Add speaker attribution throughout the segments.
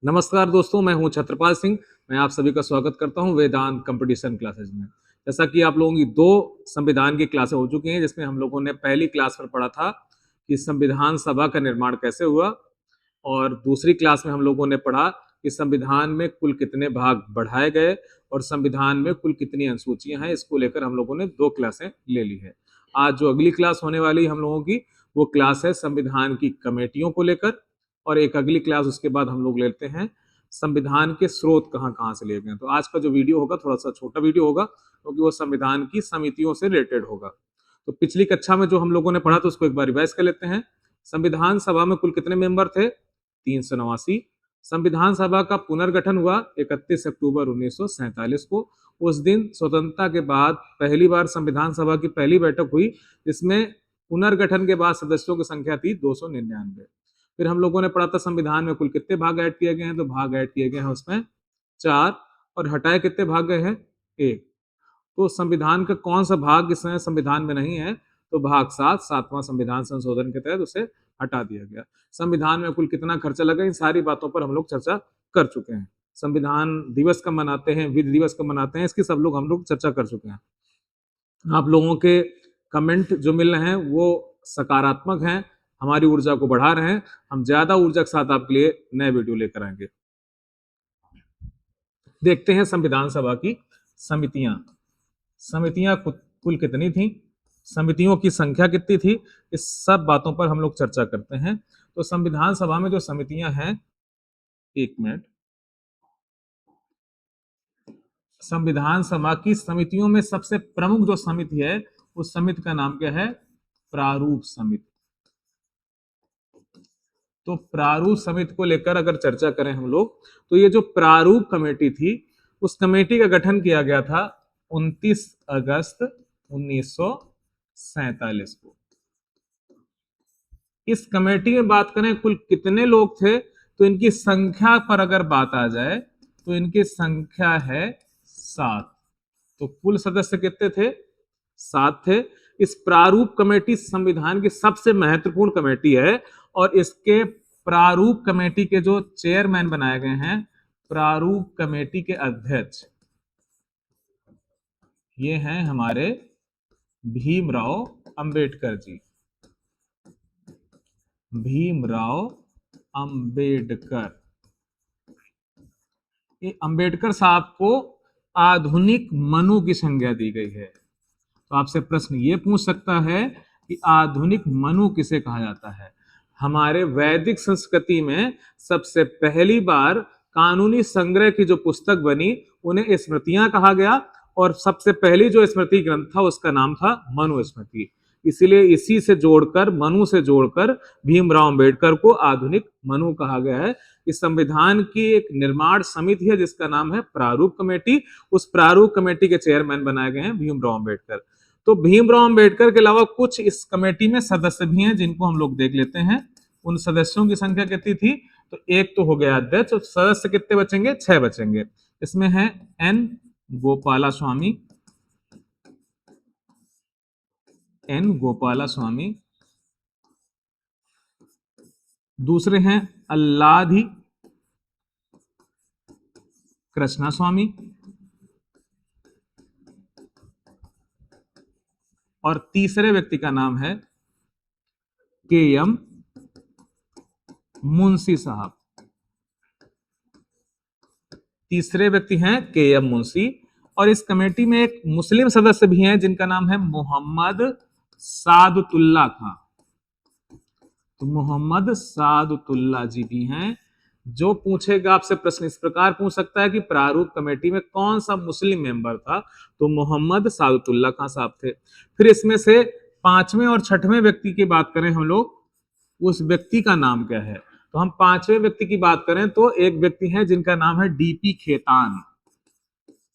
Speaker 1: नमस्कार दोस्तों, मैं हूं छत्रपाल सिंह। मैं आप सभी का स्वागत करता हूं वेदांत कंपटीशन क्लासेज में। जैसा कि आप लोगों की दो संविधान की क्लासें हो चुकी हैं, जिसमें हम लोगों ने पहली क्लास पर पढ़ा था कि संविधान सभा का निर्माण कैसे हुआ, और दूसरी क्लास में हम लोगों ने पढ़ा कि संविधान में कुल कितने भाग बढ़ाए गए और संविधान में कुल कितनी अनुसूचियां हैं। इसको लेकर हम लोगों ने दो क्लासें ले ली है। आज जो अगली क्लास होने वाली हम लोगों की, वो क्लास है संविधान की कमेटियों को लेकर, और एक अगली क्लास उसके बाद हम लोग लेते हैं संविधान के स्रोत कहाँ कहाँ से लिए गए। तो आज का जो वीडियो होगा थोड़ा सा छोटा वीडियो होगा, क्योंकि वो संविधान की समितियों से रिलेटेड होगा। तो पिछली कक्षा में जो हम लोगों ने पढ़ा था उसको एक बार रिवाइज कर लेते हैं। संविधान सभा में कुल कितने मेंबर थे? 389। संविधान सभा का पुनर्गठन हुआ 31 अक्टूबर 1947 को। उस दिन स्वतंत्रता के बाद पहली बार संविधान सभा की पहली बैठक हुई, जिसमें पुनर्गठन के बाद सदस्यों की संख्या थी 299। फिर हम लोगों ने पढ़ा था संविधान में कुल कितने भाग ऐड किए गए हैं, तो भाग ऐड किए गए हैं उसमें 4, और हटाए कितने भाग गए हैं? 1। तो संविधान का कौन सा भाग इस समय संविधान में नहीं है? तो भाग 7, 7वां संविधान संशोधन के तहत उसे हटा दिया गया। संविधान में कुल कितना खर्चा लगा, इन सारी बातों पर हम लोग चर्चा कर चुके हैं। संविधान दिवस कब मनाते हैं, विधि दिवस कब मनाते हैं, इसकी सब लोग हम लोग चर्चा कर चुके हैं। आप लोगों के कमेंट जो मिल रहे हैं वो सकारात्मक हैं, हमारी ऊर्जा को बढ़ा रहे हैं। हम ज्यादा ऊर्जा के साथ आपके लिए नए वीडियो लेकर आएंगे। देखते हैं संविधान सभा की समितियां। समितियां कुल कितनी थी, समितियों की संख्या कितनी थी, इस सब बातों पर हम लोग चर्चा करते हैं। तो संविधान सभा में जो समितियां हैं, एक मिनट, संविधान सभा की समितियों में सबसे प्रमुख जो समिति है, उस समिति का नाम क्या है? प्रारूप समिति। तो प्रारूप समिति को लेकर अगर चर्चा करें हम लोग, तो ये जो प्रारूप कमेटी थी, उस कमेटी का गठन किया गया था 29 अगस्त 1947 को। इस कमेटी में बात करें कुल कितने लोग थे, तो इनकी संख्या पर अगर बात आ जाए तो इनकी संख्या है 7। तो कुल सदस्य कितने थे? 7 थे। इस प्रारूप कमेटी संविधान की सबसे महत्वपूर्ण कमेटी है, और इसके प्रारूप कमेटी के जो चेयरमैन बनाए गए हैं, प्रारूप कमेटी के अध्यक्ष, ये हैं हमारे भीमराव अंबेडकर जी। भीमराव अंबेडकर, ये अंबेडकर साहब को आधुनिक मनु की संज्ञा दी गई है। तो आपसे प्रश्न ये पूछ सकता है कि आधुनिक मनु किसे कहा जाता है? हमारे वैदिक संस्कृति में सबसे पहली बार कानूनी संग्रह की जो पुस्तक बनी, उन्हें स्मृतियां कहा गया, और सबसे पहली जो स्मृति ग्रंथ था उसका नाम था मनुस्मृति। इसीलिए इसी से जोड़कर, मनु से जोड़कर भीमराव अंबेडकर को आधुनिक मनु कहा गया है। इस संविधान की एक निर्माण समिति है जिसका नाम है प्रारूप कमेटी। उस प्रारूप कमेटी के चेयरमैन बनाए गए हैं भीमराव अंबेडकर। तो भीमराव अंबेडकर के अलावा कुछ इस कमेटी में सदस्य भी हैं, जिनको हम लोग देख लेते हैं। उन सदस्यों की संख्या कितनी थी? तो एक तो हो गया अध्यक्ष, और सदस्य कितने बचेंगे? 6 बचेंगे। इसमें है एन गोपाला स्वामी, एन गोपाला स्वामी। दूसरे हैं अल्लाधी कृष्णा स्वामी, और तीसरे व्यक्ति का नाम है के एम मुंशी साहब। तीसरे व्यक्ति हैं के एम मुंशी। और इस कमेटी में एक मुस्लिम सदस्य भी हैं जिनका नाम है मोहम्मद सादुतुल्ला खां। तो मोहम्मद सादुतुल्ला जी भी हैं। जो पूछेगा आपसे प्रश्न इस प्रकार पूछ सकता है कि प्रारूप कमेटी में कौन सा मुस्लिम मेंबर था, तो मोहम्मद सादुतुल्ला खां साहब थे। फिर इसमें से पांचवें और छठवें व्यक्ति की बात करें हम लोग, उस व्यक्ति का नाम क्या है? तो हम पांचवें व्यक्ति की बात करें तो एक व्यक्ति है जिनका नाम है डीपी खेतान।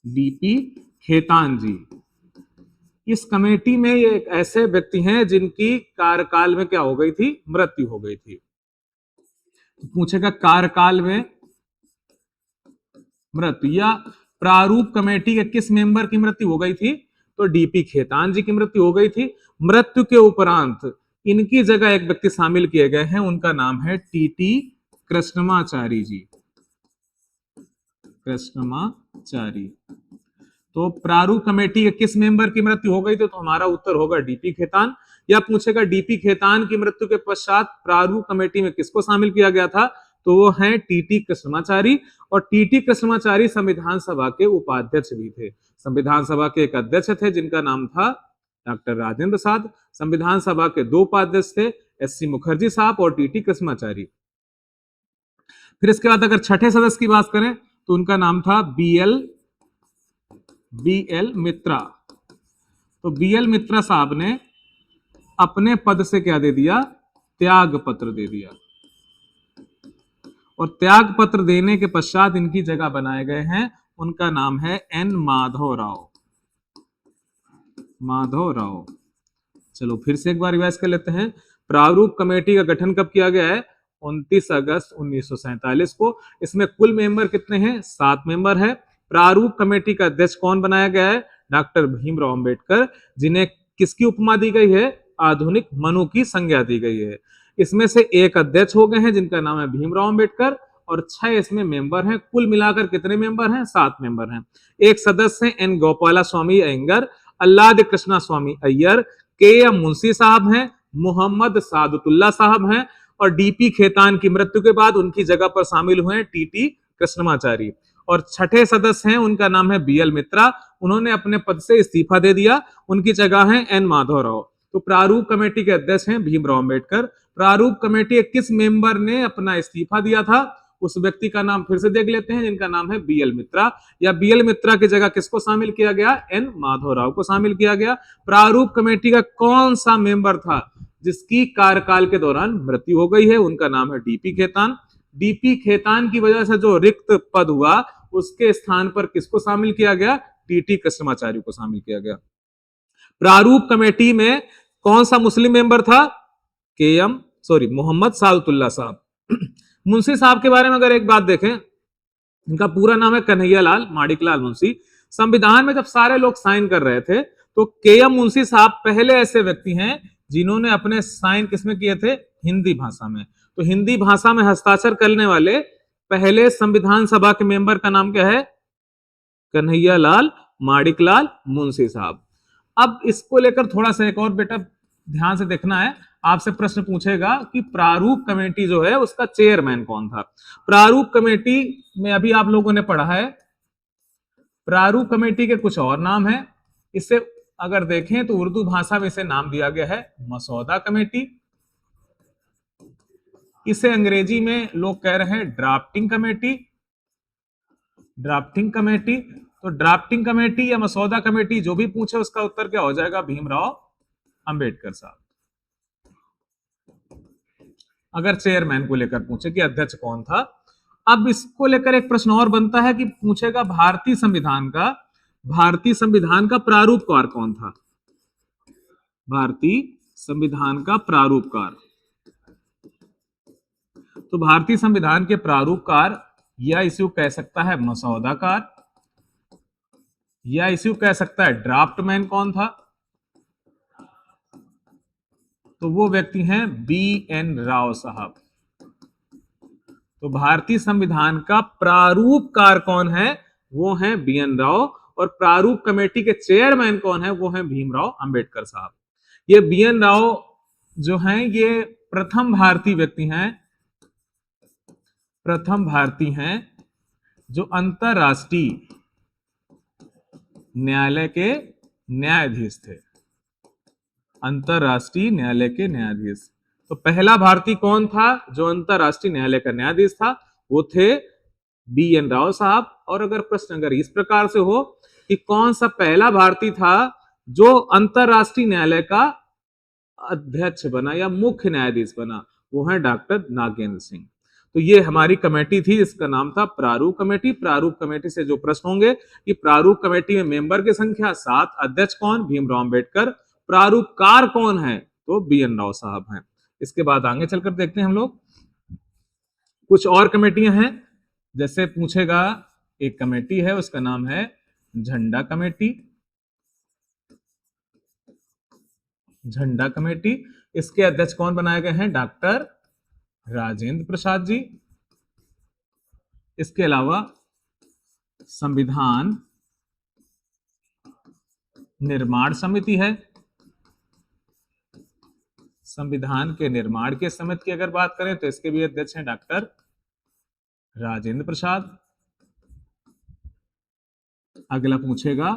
Speaker 1: डीपी खेतान जी। इस कमेटी में ये एक ऐसे व्यक्ति हैं जिनकी कार्यकाल में क्या हो गई थी? मृत्यु हो गई थी। तो पूछेगा कार्यकाल में मृत्यु, या प्रारूप कमेटी के किस मेंबर की मृत्यु हो गई थी? तो डीपी खेतान जी की मृत्यु हो गई थी। मृत्यु के उपरांत इनकी जगह एक व्यक्ति शामिल किए गए हैं, उनका नाम है टीटी कृष्णमाचारी जी। कृष्णमाचारी। तो प्रारूप कमेटी के किस मेंबर की मृत्यु हो गई तो हमारा उत्तर होगा डीपी खेतान। या पूछेगा डीपी खेतान की मृत्यु के पश्चात प्रारूप कमेटी में किसको शामिल किया गया था, तो वो है टीटी कृष्णमाचारी। और टीटी कृष्णमाचारी संविधान सभा के उपाध्यक्ष भी थे। संविधान सभा के एक अध्यक्ष थे जिनका नाम था डॉक्टर राजेंद्र प्रसाद। संविधान सभा के दो उपाध्यक्ष थे, एससी मुखर्जी साहब और टीटी कृष्णमाचारी। फिर इसके बाद अगर छठे सदस्य की बात करें तो उनका नाम था बीएल मित्रा। तो बीएल मित्रा साहब ने अपने पद से क्या दे दिया, त्याग पत्र दे दिया। और त्याग पत्र देने के पश्चात इनकी जगह बनाए गए हैं, उनका नाम है एन माधव राव। माधव राव। चलो फिर से एक बार रिवाइज कर लेते हैं। प्रारूप कमेटी का गठन कब किया गया है, 29 अगस्त 1947 को। इसमें कुल मेंबर कितने हैं, 7 मेंबर है। प्रारूप कमेटी का अध्यक्ष कौन बनाया गया है, डॉक्टर भीमराव अंबेडकर, जिन्हें किसकी उपमा दी गई है, आधुनिक मनु की संज्ञा दी गई है। इसमें से एक अध्यक्ष हो गए हैं जिनका नाम है भीमराव अंबेडकर, और 6 इसमें मेंबर हैं। कुल मिलाकर कितने मेंबर हैं, 7 मेंबर हैं। एक सदस्य हैं एन गोपाला स्वामी अयंगर, अल्लाद कृष्णा स्वामी अय्यर, के एम मुंशी साहब हैं, मोहम्मद सादुल्ला साहब हैं, और डीपी खेतान की मृत्यु के बाद उनकी जगह पर शामिल हुए हैं टीटी कृष्णमाचारी। और छठे सदस्य हैं, उनका नाम है बीएल मित्रा। उन्होंने अपने पद से इस्तीफा दे दिया, उनकी जगह है एन माधव राव। तो प्रारूप कमेटी के अध्यक्ष हैं भीमराव अंबेडकर। प्रारूप कमेटी के किस मेंबर ने अपना इस्तीफा दिया था, उस व्यक्ति का नाम फिर से देख लेते हैं, जिनका नाम है बीएल मित्रा। या बीएल मित्रा की जगह किसको शामिल किया गया, एन माधव राव को शामिल किया गया। प्रारूप कमेटी का कौन सा मेंबर था जिसकी कार्यकाल के दौरान मृत्यु हो गई है, उनका नाम है डीपी खेतान। डीपी खेतान की वजह से जो रिक्त पद हुआ उसके स्थान पर किसको शामिल किया गया, टीटी कृष्णमाचारी को शामिल किया गया। प्रारूप कमेटी में कौन सा मुस्लिम मेंबर था, मोहम्मद सादुल्ला साहब। मुंशी साहब के बारे में अगर एक बात देखें, इनका पूरा नाम है कन्हैया लाल माणिकलाल मुंशी। संविधान में जब सारे लोग साइन कर रहे थे तो के एम मुंशी साहब पहले ऐसे व्यक्ति हैं जिन्होंने अपने साइन किसमें किए थे, हिंदी भाषा में। तो हिंदी भाषा में हस्ताक्षर करने वाले पहले संविधान सभा के मेंबर का नाम क्या है, कन्हैया लाल माणिकलाल मुंशी साहब। अब इसको लेकर थोड़ा सा एक और बेटा ध्यान से देखना है, आपसे प्रश्न पूछेगा कि प्रारूप कमेटी जो है उसका चेयरमैन कौन था। प्रारूप कमेटी में अभी आप लोगों ने पढ़ा है, प्रारूप कमेटी के कुछ और नाम है। इसे अगर देखें तो उर्दू भाषा में इसे नाम दिया गया है मसौदा कमेटी। इसे अंग्रेजी में लोग कह रहे हैं ड्राफ्टिंग कमेटी। ड्राफ्टिंग कमेटी, तो ड्राफ्टिंग कमेटी या मसौदा कमेटी जो भी पूछे उसका उत्तर क्या हो जाएगा, भीमराव अंबेडकर साहब। अगर चेयरमैन को लेकर पूछे कि अध्यक्ष कौन था। अब इसको लेकर एक प्रश्न और बनता है कि पूछेगा भारतीय संविधान का प्रारूपकार कौन था। भारतीय संविधान का प्रारूपकार, तो भारतीय संविधान के प्रारूपकार या इसे कह सकता है मसौदाकार, या इसे कह सकता है ड्राफ्टमैन कौन था, तो वो व्यक्ति हैं बी एन राव साहब। तो भारतीय संविधान का प्रारूपकार कौन है, वो है बी एन राव। और प्रारूप कमेटी के चेयरमैन कौन है, वो है भीमराव अंबेडकर साहब। ये बी एन राव जो हैं ये प्रथम भारतीय हैं जो अंतरराष्ट्रीय न्यायालय के न्यायाधीश थे। अंतरराष्ट्रीय न्यायालय के न्यायाधीश। तो पहला भारतीय कौन था जो अंतरराष्ट्रीय न्यायालय का न्यायाधीश था, वो थे बी एन राव साहब। और अगर प्रश्न अगर इस प्रकार से हो कि कौन सा पहला भारतीय था जो अंतरराष्ट्रीय न्यायालय का अध्यक्ष बना या मुख्य न्यायाधीश बना, वो है डॉक्टर नागेंद्र सिंह। तो ये हमारी कमेटी थी जिसका नाम था प्रारूप कमेटी। प्रारूप कमेटी से जो प्रश्न होंगे कि प्रारूप कमेटी में मेंबर की संख्या 7, अध्यक्ष कौन, भीमराव अंबेडकर, प्रारूपकार कौन है, तो बी एन राव साहब हैं। इसके बाद आगे चलकर देखते हैं हम लोग कुछ और कमेटियां हैं। जैसे पूछेगा एक कमेटी है उसका नाम है झंडा कमेटी। झंडा कमेटी, इसके अध्यक्ष कौन बनाए गए हैं, डॉक्टर राजेंद्र प्रसाद जी। इसके अलावा संविधान निर्माण समिति है। संविधान के निर्माण के समिति की अगर बात करें तो इसके भी अध्यक्ष हैं डॉक्टर राजेंद्र प्रसाद। अगला पूछेगा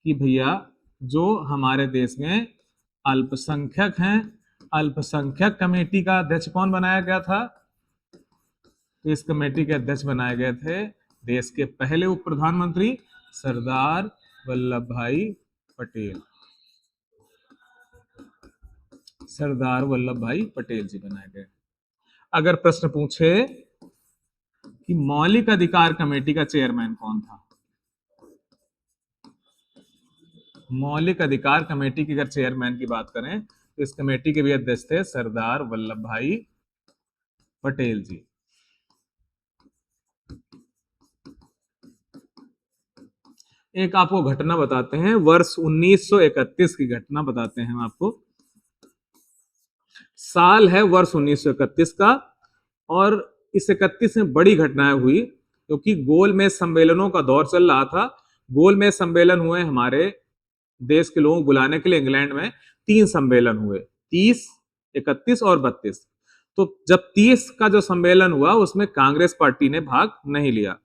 Speaker 1: कि भैया जो हमारे देश में अल्पसंख्यक हैं, अल्पसंख्यक कमेटी का अध्यक्ष कौन बनाया गया था? तो इस कमेटी के अध्यक्ष बनाए गए थे देश के पहले उप प्रधानमंत्री सरदार वल्लभ भाई पटेल। सरदार वल्लभ भाई पटेल जी बनाए गए। अगर प्रश्न पूछे कि मौलिक अधिकार कमेटी का चेयरमैन कौन था? मौलिक अधिकार कमेटी की अगर चेयरमैन की बात करें तो इस कमेटी के भी अध्यक्ष थे सरदार वल्लभ भाई पटेल जी। एक आपको घटना बताते हैं, वर्ष 1931 की घटना बताते हैं हम आपको। साल है वर्ष 1931 का, और इस 31 में बड़ी घटनाएं हुई क्योंकि गोलमेज सम्मेलनों का दौर चल रहा था। गोलमेज सम्मेलन हुए हमारे देश के लोगों को बुलाने के लिए इंग्लैंड में 3 सम्मेलन हुए, 30, 31 और 32। तो जब 30 का जो सम्मेलन हुआ उसमें कांग्रेस पार्टी ने भाग नहीं लिया।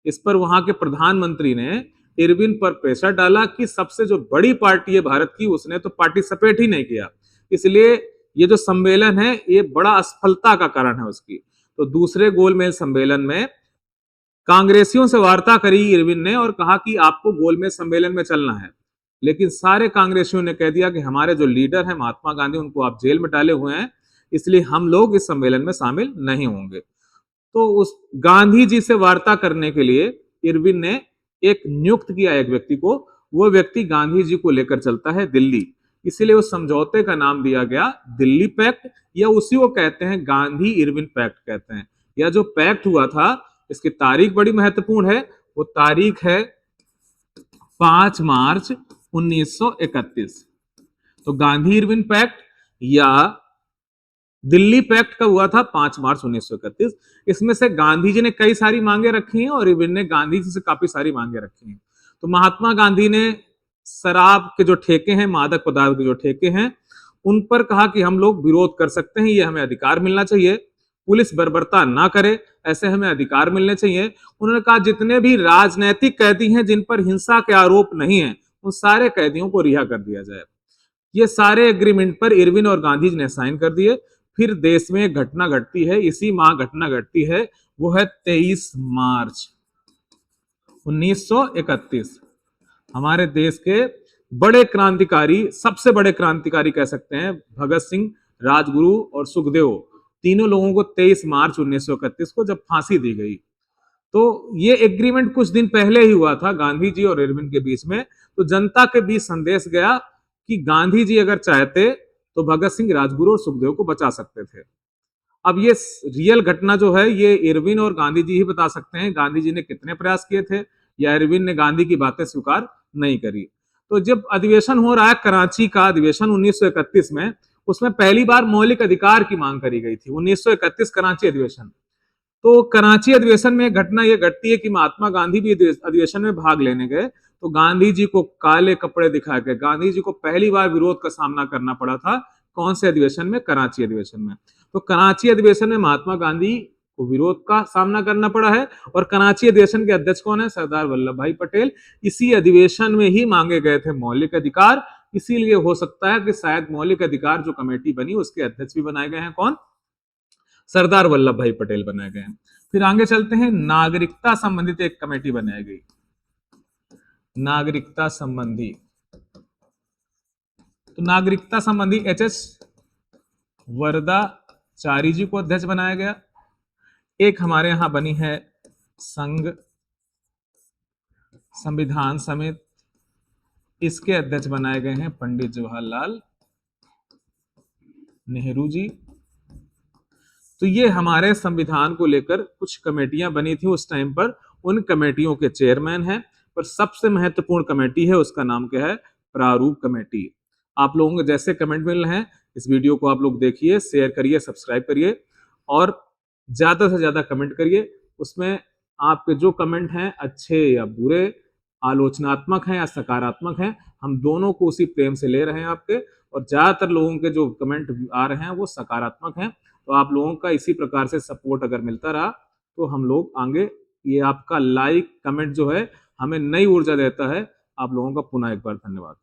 Speaker 1: इस पर वहां के प्रधानमंत्री ने इरविन पर प्रेशर डाला कि सबसे जो बड़ी पार्टी है भारत की उसने तो पार्टिसिपेट ही नहीं किया, इसलिए ये जो सम्मेलन है ये बड़ा असफलता का कारण है उसकी। तो दूसरे गोलमेज सम्मेलन में कांग्रेसियों से वार्ता करी इरविन ने और कहा कि आपको गोलमेज सम्मेलन में चलना है, लेकिन सारे कांग्रेसियों ने कह दिया कि हमारे जो लीडर हैं महात्मा गांधी उनको आप जेल में डाले हुए हैं, इसलिए हम लोग इस सम्मेलन में शामिल नहीं होंगे। तो उस गांधी जी से वार्ता करने के लिए इरविन ने एक नियुक्त किया एक व्यक्ति को, वो व्यक्ति गांधी जी को लेकर चलता है दिल्ली, इसीलिए उस समझौते का नाम दिया गया दिल्ली पैक्ट, या उसी को कहते हैं गांधी इरविन पैक्ट कहते हैं। यह जो पैक्ट हुआ था इसकी तारीख बड़ी महत्वपूर्ण है, वो तारीख है 5 मार्च 1931। तो गांधी इरविन पैक्ट या दिल्ली पैक्ट का हुआ था 5 मार्च 1931। इसमें से गांधी जी ने कई सारी मांगे रखी हैं और इरविन ने गांधी जी से काफी सारी मांगे रखी हैं। तो महात्मा गांधी ने शराब के जो ठेके हैं, मादक पदार्थ के जो ठेके हैं, उन पर कहा कि हम लोग विरोध कर सकते हैं, ये हमें अधिकार मिलना चाहिए, पुलिस बर्बरता ना करे, ऐसे हमें अधिकार मिलने चाहिए। उन्होंने कहा जितने भी राजनैतिक कैदी हैं जिन पर हिंसा के आरोप नहीं है उन सारे कैदियों को रिहा कर दिया जाए। ये सारे एग्रीमेंट पर इरविन और गांधी जी ने साइन कर दिए। फिर देश में एक घटना घटती है, इसी माह घटना घटती है, वो है 23 मार्च 1931। हमारे देश के बड़े क्रांतिकारी, सबसे बड़े क्रांतिकारी कह सकते हैं, भगत सिंह, राजगुरु और सुखदेव, तीनों लोगों को 23 मार्च 1931 को जब फांसी दी गई। तो ये एग्रीमेंट कुछ दिन पहले ही हुआ था गांधी जी और इरविन के बीच में। तो जनता के बीच संदेश गया कि गांधी जी अगर चाहते तो भगत सिंह, राजगुरु और सुखदेव को बचा सकते थे। अब ये रियल घटना जो है ये इरविन और गांधी जी ही बता सकते हैं गांधी जी ने कितने प्रयास किए थे या इरविन ने गांधी की बातें स्वीकार नहीं करी। तो जब अधिवेशन हो रहा है कराची का अधिवेशन 1931 में, उसमें पहली बार मौलिक अधिकार की मांग करी गई थी। 1931 कराची अधिवेशन। तो कराची अधिवेशन में घटना यह घटती है कि महात्मा गांधी भी अधिवेशन में भाग लेने गए, तो गांधी जी को काले कपड़े दिखा के गांधी जी को पहली बार विरोध का सामना करना पड़ा था। कौन से अधिवेशन में? कराची अधिवेशन में। तो कराची अधिवेशन में महात्मा गांधी को विरोध का सामना करना पड़ा है, और कराची अधिवेशन के अध्यक्ष कौन है? सरदार वल्लभ भाई पटेल। इसी अधिवेशन में ही मांगे गए थे मौलिक अधिकार, इसीलिए हो सकता है कि शायद मौलिक अधिकार जो कमेटी बनी उसके अध्यक्ष भी बनाए गए हैं कौन? सरदार वल्लभ भाई पटेल बनाए गए हैं। फिर आगे चलते हैं, नागरिकता संबंधित एक कमेटी बनाई गई, नागरिकता संबंधी। तो नागरिकता संबंधी एच.एस. वरदाचारी जी को अध्यक्ष बनाया गया। एक हमारे यहां बनी है संघ संविधान समिति, इसके अध्यक्ष बनाए गए हैं पंडित जवाहरलाल नेहरू जी। तो ये हमारे संविधान को लेकर कुछ कमेटियां बनी थी उस टाइम पर, उन कमेटियों के चेयरमैन हैं। पर सबसे महत्वपूर्ण कमेटी है उसका नाम क्या है? प्रारूप कमेटी। आप लोगों को जैसे कमेंट मिल रहे हैं इस वीडियो को आप लोग देखिए, शेयर करिए, सब्सक्राइब करिए और ज्यादा से ज्यादा कमेंट करिए। उसमें आपके जो कमेंट हैं अच्छे या बुरे, आलोचनात्मक हैं या सकारात्मक हैं, हम दोनों को उसी प्रेम से ले रहे हैं आपके। और ज़्यादातर लोगों के जो कमेंट आ रहे हैं वो सकारात्मक हैं। तो आप लोगों का इसी प्रकार से सपोर्ट अगर मिलता रहा तो हम लोग आगे, ये आपका लाइक कमेंट जो है हमें नई ऊर्जा देता है। आप लोगों का पुनः एक बार धन्यवाद।